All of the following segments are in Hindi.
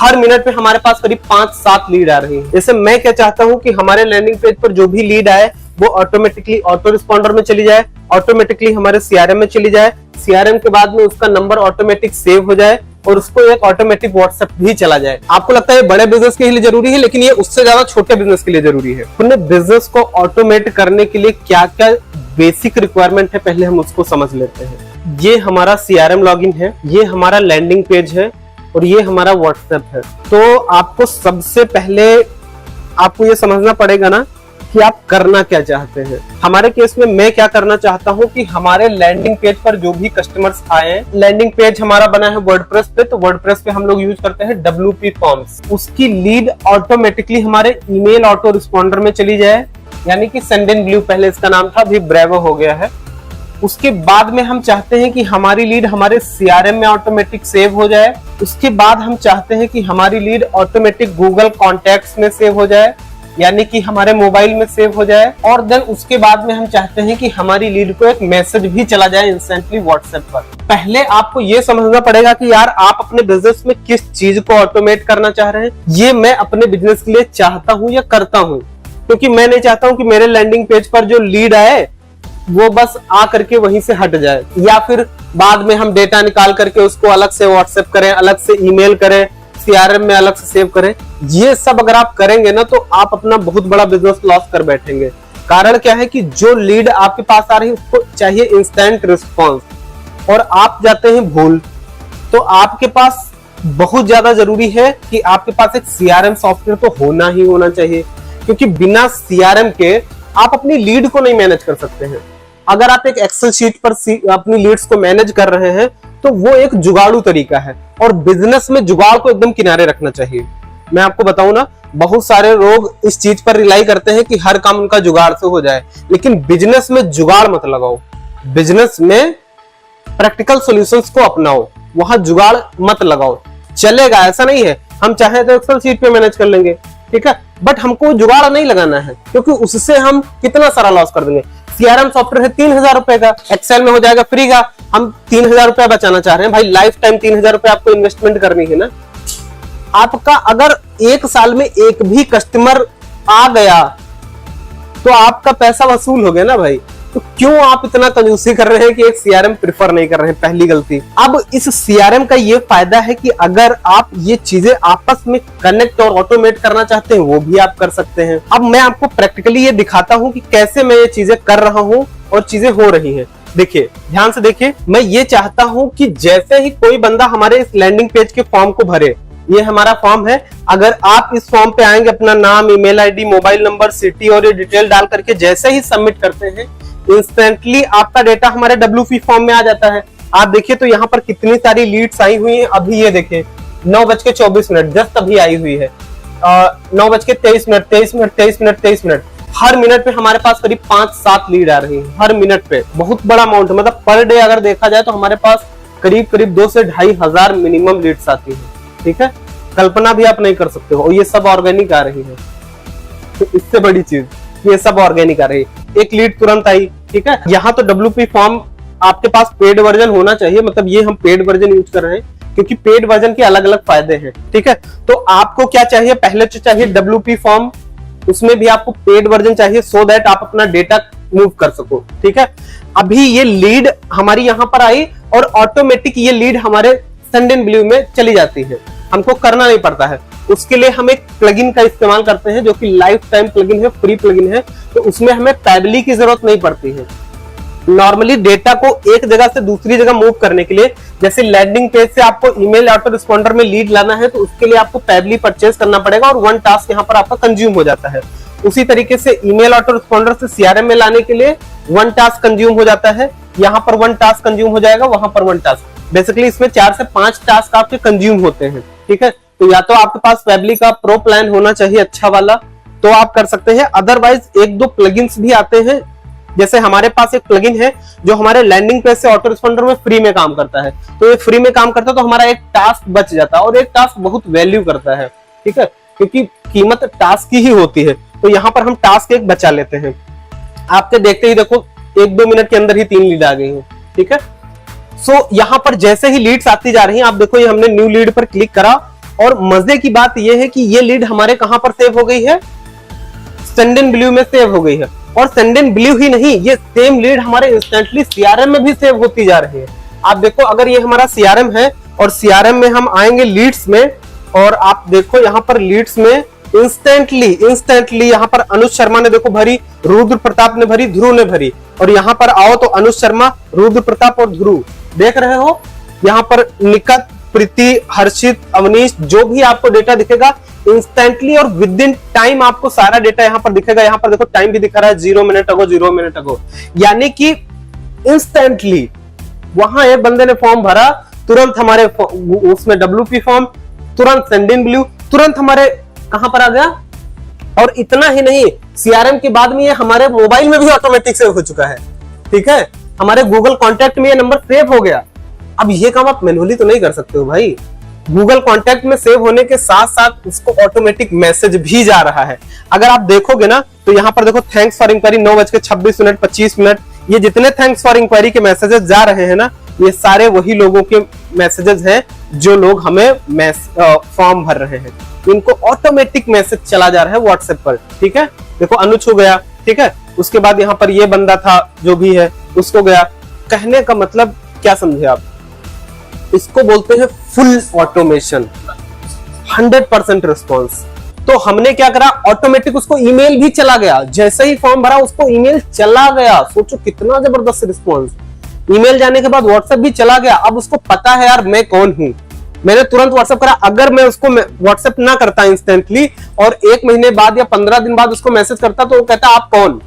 हर मिनट पे हमारे पास करीब 5-7 लीड आ रही है। जैसे मैं क्या चाहता हूँ कि हमारे लैंडिंग पेज पर जो भी लीड आए वो ऑटोमेटिकली ऑटो रिस्पॉन्डर में चली जाए, ऑटोमेटिकली हमारे सीआरएम में चली जाए, सीआरएम के बाद में उसका नंबर ऑटोमेटिक सेव हो जाए और उसको एक ऑटोमेटिक व्हाट्सएप भी चला जाए। आपको लगता है बड़े बिजनेस के लिए जरूरी है, लेकिन ये उससे ज्यादा छोटे बिजनेस के लिए जरूरी है। अपने बिजनेस को ऑटोमेट करने के लिए क्या क्या बेसिक रिक्वायरमेंट है पहले हम उसको समझ लेते हैं। ये हमारा सीआरएम लॉगिन है, ये हमारा लैंडिंग पेज है और ये हमारा व्हाट्सएप है। तो आपको सबसे पहले आपको ये समझना पड़ेगा ना कि आप करना क्या चाहते हैं। हमारे केस में मैं क्या करना चाहता हूं कि हमारे लैंडिंग पेज पर जो भी कस्टमर्स आए, लैंडिंग पेज हमारा बना है वर्डप्रेस पे, तो वर्डप्रेस पे हम लोग यूज करते हैं WP फॉर्म्स। उसकी लीड ऑटोमेटिकली हमारे ईमेल ऑटो रिस्पॉन्डर में चली जाए, यानी कि सेंडइनब्लू पहले इसका नाम था, अभी ब्रेवो हो गया है। उसके बाद में हम चाहते हैं कि हमारी लीड हमारे सीआरएम में ऑटोमेटिक सेव हो जाए। उसके बाद हम चाहते हैं कि हमारी लीड ऑटोमेटिक गूगल कॉन्टैक्ट्स में सेव हो जाए, यानी कि हमारे मोबाइल में सेव हो जाए। और देन उसके बाद में हम चाहते हैं कि हमारी लीड को एक मैसेज भी चला जाए इंस्टेंटली व्हाट्सएप पर। पहले आपको ये समझना पड़ेगा कि यार आप अपने बिजनेस में किस चीज को ऑटोमेट करना चाह रहे हैं। ये मैं अपने बिजनेस के लिए चाहता हूं या करता हूं, क्योंकि मैं नहीं चाहता हूं कि मेरे लैंडिंग पेज पर जो लीड आए वो बस आ करके वहीं से हट जाए, या फिर बाद में हम डेटा निकाल करके उसको अलग से व्हाट्सएप करें, अलग से ईमेल करें, सीआरएम में अलग से सेव करें। ये सब अगर आप करेंगे ना तो आप अपना बहुत बड़ा बिजनेस लॉस कर बैठेंगे। कारण क्या है कि जो लीड आपके पास आ रही है उसको चाहिए इंस्टेंट रिस्पॉन्स, और आप जाते हैं भूल। तो आपके पास बहुत ज्यादा जरूरी है कि आपके पास एक सीआरएम सॉफ्टवेयर तो होना ही होना चाहिए, क्योंकि बिना सीआरएम के आप अपनी लीड को नहीं मैनेज कर सकते हैं। अगर आप एक एक्सेल शीट पर अपनी लीड्स को मैनेज कर रहे हैं तो वो एक जुगाड़ू तरीका है, और बिजनेस में जुगाड़ को एकदम किनारे रखना चाहिए। मैं आपको बताऊं ना, बहुत सारे लोग इस चीज पर रिलाई करते हैं कि हर काम उनका जुगाड़ से हो जाए, लेकिन बिजनेस में जुगाड़ मत लगाओ। बिजनेस में प्रैक्टिकल सॉल्यूशंस को अपनाओ, वहां जुगाड़ मत लगाओ। चलेगा, ऐसा नहीं है, हम चाहे तो एक्सेल शीट पे मैनेज कर लेंगे, ठीक है, बट हमको जुगाड़ नहीं लगाना है, क्योंकि उससे हम कितना सारा लॉस कर देंगे। सीआरएम सॉफ्टवेयर है 3000 रुपए का, एक्सेल में हो जाएगा फ्री का, हम 3000 रुपया बचाना चाह रहे हैं। भाई लाइफ टाइम 3000 रुपया आपको इन्वेस्टमेंट करनी है ना। आपका अगर एक साल में एक भी कस्टमर आ गया तो आपका पैसा वसूल हो गया ना भाई। तो क्यों आप इतना कंजूसी कर रहे हैं कि एक सीआरएम प्रेफर नहीं कर रहे हैं, पहली गलती। अब इस सीआरएम का ये फायदा है कि अगर आप ये चीजें आपस में कनेक्ट और ऑटोमेट करना चाहते हैं वो भी आप कर सकते हैं। अब मैं आपको प्रैक्टिकली ये दिखाता हूं कि कैसे मैं ये चीजें कर रहा हूं और चीजें हो रही हैं। देखिए, ध्यान से देखिए, मैं ये चाहता हूं कि जैसे ही कोई बंदा हमारे इस लैंडिंग पेज के फॉर्म को भरे, ये हमारा फॉर्म है, अगर आप इस फॉर्म पे आएंगे, अपना नाम, email ID, mobile number, city और ये डिटेल डाल करके जैसे ही सबमिट करते हैं, इंस्टेंटली आपका डेटा हमारे WP फॉर्म में आ जाता है। आप देखिए तो यहाँ पर कितनी सारी लीड्स आई हुई हैं। अभी ये देखिए 9:24 जस्ट अभी आई हुई है, 9:23 हर मिनट पे हमारे पास करीब 5-7 लीड आ रही है, हर मिनट पे। बहुत बड़ा अमाउंट, मतलब पर डे अगर देखा जाए तो हमारे पास करीब 2 से 2,500 हजार मिनिमम लीड्स आती है, ठीक है। कल्पना भी आप नहीं कर सकते हो, और ये सब ऑर्गेनिक आ रही है। तो इससे बड़ी चीज, ये सब ऑर्गेनिक आ रही है। एक लीड तुरंत आई, ठीक है। यहाँ तो WP फॉर्म आपके पास पेड वर्जन होना चाहिए, मतलब ये हम पेड वर्जन यूज कर रहे हैं, क्योंकि पेड वर्जन के अलग अलग फायदे हैं, ठीक है। तो आपको क्या चाहिए, पहले तो चाहिए WP फॉर्म, उसमें भी आपको पेड वर्जन चाहिए, सो दैट आप अपना डेटा मूव कर सको, ठीक है। अभी ये लीड हमारी यहाँ पर आई और ऑटोमेटिक ये लीड हमारे सेंडइनब्लू में चली जाती है, हमको करना नहीं पड़ता है। उसके लिए हम एक प्लगइन का इस्तेमाल करते हैं जो कि लाइफ टाइम प्लगइन है, फ्री प्लगइन है, तो उसमें हमें पैबली की जरूरत नहीं पड़ती है। नॉर्मली डेटा को एक जगह से दूसरी जगह मूव करने के लिए, जैसे लैंडिंग पेज से आपको ईमेल ऑटो रिस्पॉन्डर में लीड लाना है, तो उसके लिए आपको पैबली परचेज करना पड़ेगा और 1 टास्क यहाँ पर आपका कंज्यूम हो जाता है। उसी तरीके से ईमेल ऑटो रिस्पॉन्डर से सीआरएम में लाने के लिए 1 टास्क कंज्यूम हो जाता है, यहाँ पर 1 टास्क कंज्यूम हो जाएगा, वहां पर 1 टास्क। बेसिकली इसमें 4 से 5 टास्क आपके कंज्यूम होते हैं, ठीक है। तो या तो आपके पास पैबली का प्रो प्लान होना चाहिए अच्छा वाला, तो आप कर सकते हैं। अदरवाइज 1-2 प्लगइन्स भी आते हैं, जैसे हमारे पास एक प्लगइन है जो हमारे लैंडिंग पेज से ऑटो रिस्पॉन्डर में फ्री में काम करता है। तो ये फ्री में काम करता है तो हमारा एक टास्क बच जाता है, और एक टास्क बहुत वैल्यू करता है, ठीक है, क्योंकि कीमत टास्क की ही होती है। तो यहाँ पर हम टास्क एक बचा लेते हैं। आपके देखते ही देखो 1-2 मिनट के अंदर ही 3 लीड आ गई है, ठीक है। सो यहाँ पर जैसे ही लीड्स आती जा रही हैं, आप देखो ये हमने न्यू लीड पर क्लिक करा और मजे की बात यह है कि ये लीड हमारे कहां पर सेव हो गई है, सेंडिनब्लू में सेव हो गई है। और सेंडिनब्लू ही नहीं, ये सेम लीड हमारे इंस्टेंटली सीआरएम में भी सेव होती जा रही है। आप देखो, अगर ये हमारा सीआरएम है और सीआरएम में हम आएंगे लीड्स में, और आप देखो यहाँ पर लीड्स में इंस्टेंटली यहाँ पर अनुज शर्मा ने देखो भरी, रुद्र प्रताप ने भरी, ध्रुव ने भरी। और यहाँ पर आओ तो अनुज शर्मा, रुद्र प्रताप और ध्रुव देख रहे हो, यहाँ पर निकट, प्रीति, हर्षित, अवनीश, जो भी आपको डेटा दिखेगा इंस्टेंटली और विद इन टाइम आपको सारा डेटा यहाँ पर दिखेगा। यहाँ पर देखो टाइम भी दिखा रहा है 0 मिनट अगो, यानी कि इंस्टेंटली वहां एक बंदे ने फॉर्म भरा, तुरंत हमारे उसमें WP फॉर्म, तुरंत सेंडिनब्लू, तुरंत हमारे कहां पर आ गया। और इतना ही नहीं, सीआरएम के बाद में ये हमारे मोबाइल में भी ऑटोमेटिक सेव हो चुका है। ठीक है, हमारे गूगल कॉन्टैक्ट में ये नंबर सेव हो गया। अब ये काम आप मैन्युअली तो नहीं कर सकते हो भाई, गूगल कॉन्टैक्ट में सेव होने के साथ साथ उसको ऑटोमेटिक मैसेज भी जा रहा है। अगर आप देखोगे ना तो यहाँ पर देखो थैंक्स फॉर इंक्वायरी 9:26 25 मिनट, ये जितने थैंक्स फॉर इंक्वायरी के मैसेजेस जा रहे हैं ना, ये सारे वही लोगों के मैसेजेस हैं जो लोग हमें फॉर्म भर रहे हैं। इनको ऑटोमेटिक मैसेज चला जा रहा है व्हाट्सएप पर। ठीक है, देखो अनुज हो गया। ठीक है, उसके बाद यहाँ पर ये बंदा था जो भी है उसको गया। कहने का मतलब क्या समझे आप, इसको बोलते हैं फुल ऑटोमेशन, 100% रिस्पॉन्स। तो हमने क्या करा, ऑटोमेटिक उसको ईमेल भी चला गया, जैसे ही फॉर्म भरा उसको ईमेल चला गया। सोचो कितना जबरदस्त रिस्पॉन्स, ईमेल जाने के बाद व्हाट्सएप भी चला गया। अब उसको पता है यार मैं कौन हूं, मैंने तुरंत व्हाट्सएप करा। अगर मैं उसको व्हाट्सएप ना करता इंस्टेंटली और 1 महीने बाद या 15 दिन बाद उसको मैसेज करता तो वो कहता आप कौन,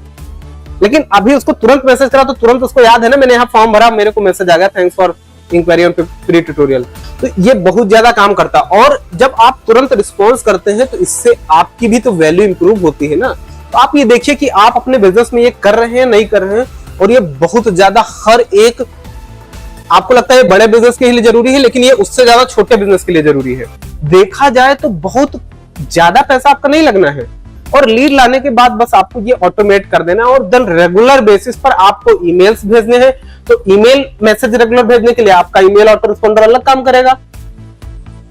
लेकिन अभी उसको तुरंत मैसेज करा तो तुरंत उसको याद है ना मैंने यहाँ फॉर्म भरा, मेरे को मैसेज आ गया thanks for inquiry on free tutorial. तो ये बहुत ज्यादा काम करता है। और जब आप तुरंत रिस्पॉन्स करते हैं तो इससे आपकी भी तो वैल्यू इंप्रूव होती है ना। तो आप ये देखिए कि आप अपने बिजनेस में ये कर रहे हैं नहीं कर रहे हैं, और ये बहुत ज्यादा हर एक, आपको लगता है बड़े बिजनेस के लिए जरूरी है, लेकिन ये उससे ज्यादा छोटे बिजनेस के लिए जरूरी है। देखा जाए तो बहुत ज्यादा पैसा आपका नहीं लगना है, और लीड लाने के बाद बस आपको ये ऑटोमेट कर देना, और देन रेगुलर बेसिस पर आपको ईमेल्स भेजने हैं। तो ईमेल मैसेज रेगुलर भेजने के लिए आपका ईमेल ऑटो रिस्पॉन्डर अलग काम करेगा।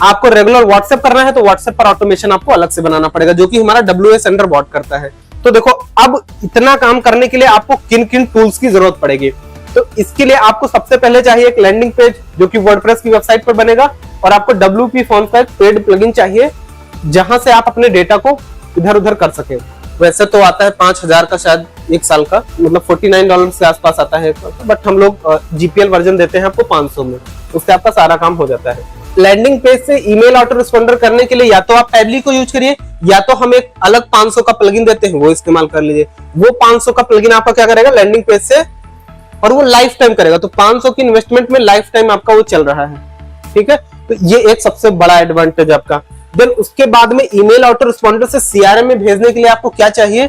आपको रेगुलर व्हाट्सएप करना है तो व्हाट्सएप पर ऑटोमेशन आपको अलग से बनाना पड़ेगा, जो कि हमारा WA सेंडर बॉट करता है। तो देखो अब इतना काम करने के लिए आपको किन किन टूल्स की जरूरत पड़ेगी। तो इसके लिए आपको सबसे पहले चाहिए एक लैंडिंग पेज जो कि वर्डप्रेस की वेबसाइट पर बनेगा, और आपको WP फॉर्म का एक पेड प्लगइन चाहिए जहां से आप अपने डेटा को इधर उधर कर सके। वैसे तो आता है 5000 का, शायद 1 साल का, मतलब $49 के आसपास आता है, बट हम लोग GPL वर्जन देते हैं आपको 500 में, उससे आपका सारा काम हो जाता है। लैंडिंग पेज से ईमेल ऑटो रिस्पॉन्डर करने के लिए या तो आप पैबली को यूज करिए, या तो हम एक अलग 500 का प्लगइन देते हैं वो इस्तेमाल कर लीजिए। वो 500 का प्लगइन आपका क्या करेगा लैंडिंग पेज से, और वो लाइफ टाइम करेगा। तो 500 की इन्वेस्टमेंट में लाइफ टाइम आपका वो चल रहा है। ठीक है, तो ये एक सबसे बड़ा एडवांटेज आपका। देन उसके बाद में ईमेल ऑटो रिस्पॉन्डर से सीआरएम में भेजने के लिए आपको क्या चाहिए,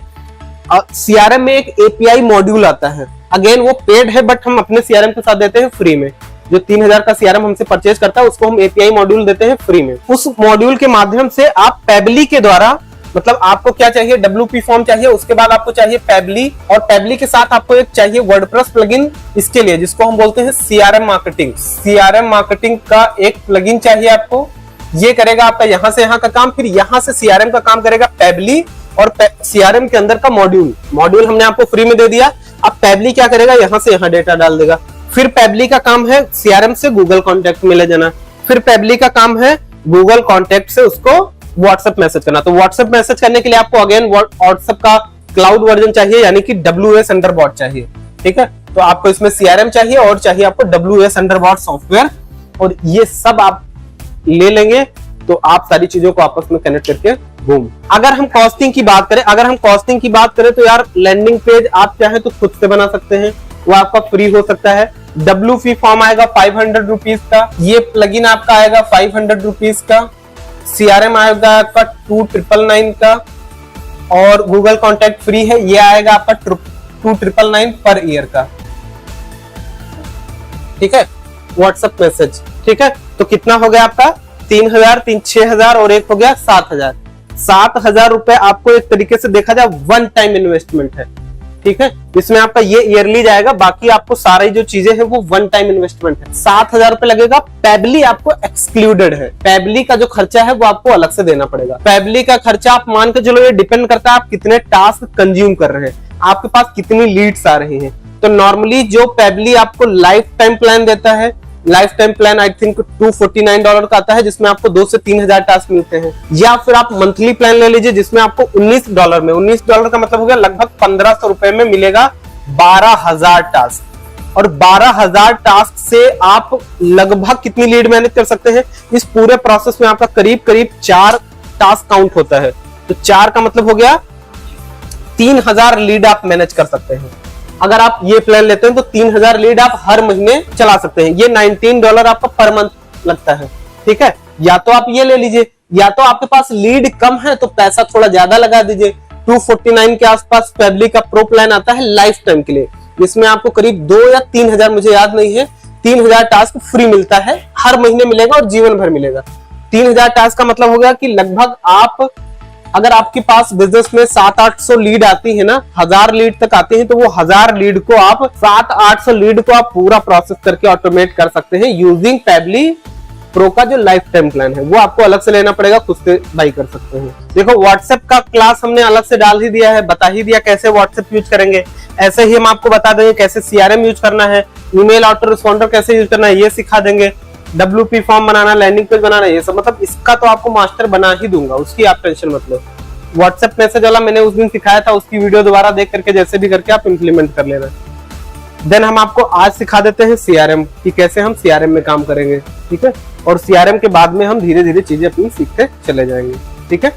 सीआरएम में एक एपीआई मॉड्यूल आता है। अगेन वो पेड है, बट हम अपने सीआरएम के साथ देते हैं फ्री में। जो 3000 का सीआरएम हमसे परचेज करता है उसको हम एपीआई मॉड्यूल देते हैं फ्री में। उस मॉड्यूल के माध्यम से आप पैबली के द्वारा, मतलब आपको क्या चाहिए, WP फॉर्म चाहिए, उसके बाद आपको चाहिए पैबली, और पैबली के साथ आपको एक चाहिए वर्डप्रेस प्लगइन इसके लिए, जिसको हम बोलते हैं सीआरएम मार्केटिंग। सीआरएम मार्केटिंग का एक प्लगइन चाहिए आपको। ये करेगा आपका यहां से यहां का काम, फिर यहां से सीआरएम का काम करेगा पैबली, और सीआरएम के अंदर का मॉड्यूल हमने आपको फ्री में दे दिया। अब पैबली क्या करेगा, यहां से यहां डेटा डाल देगा। फिर पैबली का काम है सीआरएम से गूगल कॉन्टैक्ट में ले जाना। फिर पैबली का काम है गूगल कॉन्टैक्ट से उसको व्हाट्सएप मैसेज करना। तो व्हाट्सएप मैसेज करने के लिए आपको अगेन व्हाट्सएप का क्लाउड वर्जन चाहिए, यानी कि WA सेंडर बॉट चाहिए। ठीक है, तो आपको इसमें सीआरएम चाहिए और चाहिए आपको WA सेंडर बॉट सॉफ्टवेयर, और ये सब आप ले लेंगे तो आप सारी चीजों को आपस में कनेक्ट करके बूम। अगर हम कॉस्टिंग की बात करें तो यार लैंडिंग पेज आप चाहे तो खुद से बना सकते हैं, वो आपका फ्री हो सकता है। WP फॉर्म आएगा 500 रुपीज का, ये प्लगइन आपका आएगा 500 रुपीज का, सीआरएम आएगा आपका 2999 का, और गूगल कॉन्टैक्ट फ्री है, ये आएगा आपका 2999 पर ईयर का। ठीक है, व्हाट्सएप मैसेज। ठीक है, तो कितना हो गया आपका 3000, 6000 और एक हो गया 7000। 7000 रुपए आपको एक तरीके से देखा जाए वन टाइम इन्वेस्टमेंट है। ठीक है। इसमें आपका ये ईयरली जाएगा, बाकी आपको सारी जो चीजें हैं वो वन टाइम इन्वेस्टमेंट है। 7,000 रुपए लगेगा। पेबली आपको एक्सक्लूडेड है, पेबली का जो खर्चा है वो आपको अलग से देना पड़ेगा। पेबली का खर्चा आप मान के चलो, ये डिपेंड करता है आप कितने टास्क कंज्यूम कर रहे हैं, आपके पास कितनी लीड्स आ रही हैं। तो नॉर्मली जो पेबली आपको लाइफ टाइम प्लान देता है, life time plan I think $249 का आता है, जिसमें आपको 2 से 3,000 टास्क मिलते हैं। या फिर आप मंथली प्लान ले लीजिए जिसमें आपको $19 में, $19 का मतलब हो गया लगभग 1,500 रुपए में मिलेगा 12,000 टास्क। और 12,000 टास्क से आप लगभग कितनी लीड मैनेज कर सकते हैं? इस पूरे प्रोसेस में आपका करीब करीब 4 टास्क काउंट होता है, तो 4 का मतलब हो गया 3,000 लीड आप मैनेज कर सकते हैं। अगर आप ये प्लान लेते हैं तो 3,000 लीड आप हर महीने चला सकते हैं। ये $19 आपका पर मंथ लगता है, ठीक है। या तो आप ये ले लीजिए, या तो आपके पास लीड कम है तो पैसा थोड़ा ज्यादा लगा दीजिए। 249 के आसपास पेबली का प्रो प्लान आता है लाइफ टाइम के लिए, इसमें आपको करीब 2 या 3,000, मुझे याद नहीं है, 3,000 टास्क फ्री मिलता है, हर महीने मिलेगा और जीवन भर मिलेगा। 3,000 टास्क का मतलब हो गया कि लगभग आप, अगर आपके पास बिजनेस में 700-800 लीड आती है ना, 1,000 लीड तक आती है, तो वो 1,000 लीड को आप 700-800 लीड को आप पूरा प्रोसेस करके ऑटोमेट कर सकते हैं यूजिंग पेबली प्रो का जो लाइफ टाइम प्लान है। वो आपको अलग से लेना पड़ेगा, खुद से बाई कर सकते हैं। देखो व्हाट्सएप का क्लास हमने अलग से डाल ही दिया है, बता ही दिया कैसे व्हाट्सएप यूज करेंगे। ऐसे ही हम आपको बता देंगे कैसे CRM यूज करना है, ईमेल ऑटो रिस्पॉन्डर कैसे यूज करना है ये सिखा देंगे, WP फॉर्म बनाना, लैंडिंग पेज बनाना, ये सब मतलब इसका तो आपको मास्टर बना ही दूंगा, उसकी आप टेंशन मत लो। व्हाट्सएप मैसेज वाला मैंने उस दिन सिखाया था, उसकी वीडियो दोबारा देख करके जैसे भी करके आप इंप्लीमेंट कर लेना। देन हम आपको आज सिखा देते हैं CRM कि कैसे हम CRM में काम करेंगे, ठीक है। और CRM के बाद में हम धीरे धीरे चीजें अपनी सीखते चले जाएंगे, ठीक है।